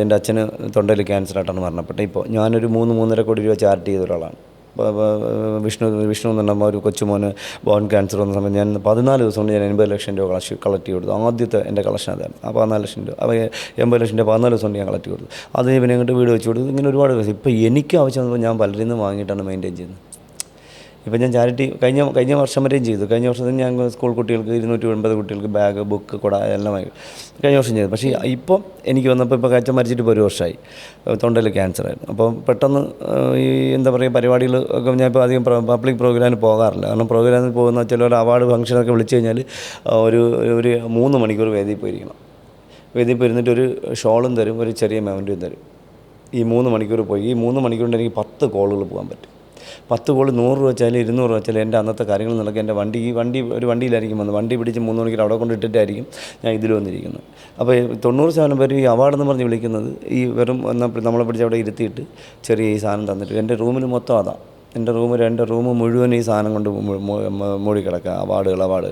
എൻ്റെ അച്ഛന് തൊണ്ടയിൽ ക്യാൻസറായിട്ടാണ് മരണപ്പെട്ടത്. ഇപ്പോൾ ഞാനൊരു 3-3.5 കോടി രൂപ ചാരിറ്റി ചെയ്ത ഒരാളാണ്. വിഷ്ണു എന്ന് പറഞ്ഞ ഒരു കൊച്ചുമോന് ബോൺ ക്യാൻസർ വന്ന സമയത്ത് ഞാൻ 14 ദിവസം കൊണ്ട് ഞാൻ 80 ലക്ഷം രൂപ കളക്ട് ചെയ്ത് കൊടുത്തു. ആദ്യത്തെ എൻ്റെ കളക്ഷൻ അതാണ്. ആ 14 ലക്ഷം രൂപ, അപ്പോൾ 80 ലക്ഷം രൂപ 14 ദിവസം കൊണ്ട് ഞാൻ കളക്ട് കൊടുത്തു. അത് പിന്നെ അങ്ങോട്ട് വീട് വെച്ച് കൊടുത്തു. ഇങ്ങനെ ഒരുപാട് ദിവസം. ഇപ്പോൾ എനിക്ക് ആവശ്യം വന്നപ്പോൾ ഞാൻ പലരിൽ നിന്ന് വാങ്ങിയിട്ടാണ് മെയിൻറ്റെയിൻ ചെയ്യുന്നത്. ഇപ്പം ഞാൻ ചാരിറ്റി കഴിഞ്ഞ വർഷം വരെയും ചെയ്തു. കഴിഞ്ഞ വർഷത്തിൽ ഞാൻ സ്കൂൾ കുട്ടികൾക്ക് 250 കുട്ടികൾക്ക് ബാഗ്, ബുക്ക്, കുട എല്ലാം കഴിഞ്ഞ വർഷം ചെയ്തു. പക്ഷേ ഇപ്പം എനിക്ക് വന്നപ്പോൾ ഇപ്പോൾ അച്ഛൻ മരിച്ചിട്ട് ഇപ്പോൾ 1 വർഷമായി. തൊണ്ടയിൽ ക്യാൻസറായിരുന്നു. അപ്പോൾ പെട്ടെന്ന് ഈ എന്താ പറയുക പരിപാടികൾ ഒക്കെ ഞാൻ ഇപ്പോൾ അധികം പബ്ലിക് പ്രോഗ്രാമിന് പോകാറില്ല. കാരണം പ്രോഗ്രാമിൽ പോകുന്ന ചിലർ അവാർഡ് ഫംഗ്ഷനൊക്കെ വിളിച്ചു കഴിഞ്ഞാൽ ഒരു 3 മണിക്കൂർ വേദിയിൽ പോയിരിക്കണം. വേദിയിൽ പോയിരുന്നിട്ട് ഒരു ഷോളും തരും, ഒരു ചെറിയ മെമൻറ്റും തരും. ഈ 3 മണിക്കൂർ പോയി ഈ 3 മണിക്കൂർ കൊണ്ട് എനിക്ക് 10 കോളുകൾ പോകാൻ പറ്റും. 10 കോൾ 100 രൂപ വെച്ചാൽ 200 രൂപ വെച്ചാൽ എൻ്റെ അന്നത്തെ കാര്യങ്ങൾ നടക്കുക. എൻ്റെ ഒരു വണ്ടിയിലായിരിക്കും വന്നത്. വണ്ടി പിടിച്ച് 3 മണിക്കൂർ അവിടെ കൊണ്ടിട്ടിട്ടായിരിക്കും ഞാൻ ഇതിൽ വന്നിരിക്കുന്നത്. അപ്പോൾ 90% പേര് ഈ അവാർഡെന്ന് പറഞ്ഞ് വിളിക്കുന്നത് ഈ വെറും നമ്മളെ പിടിച്ച് അവിടെ ഇരുത്തിയിട്ട് ചെറിയ ഈ സാധനം തന്നിട്ട്. എൻ്റെ റൂമിൽ മൊത്തം അതാണ്. എൻ്റെ റൂം മുഴുവൻ ഈ സാധനം കൊണ്ട് മൂടി കിടക്കുക. അവാർഡ്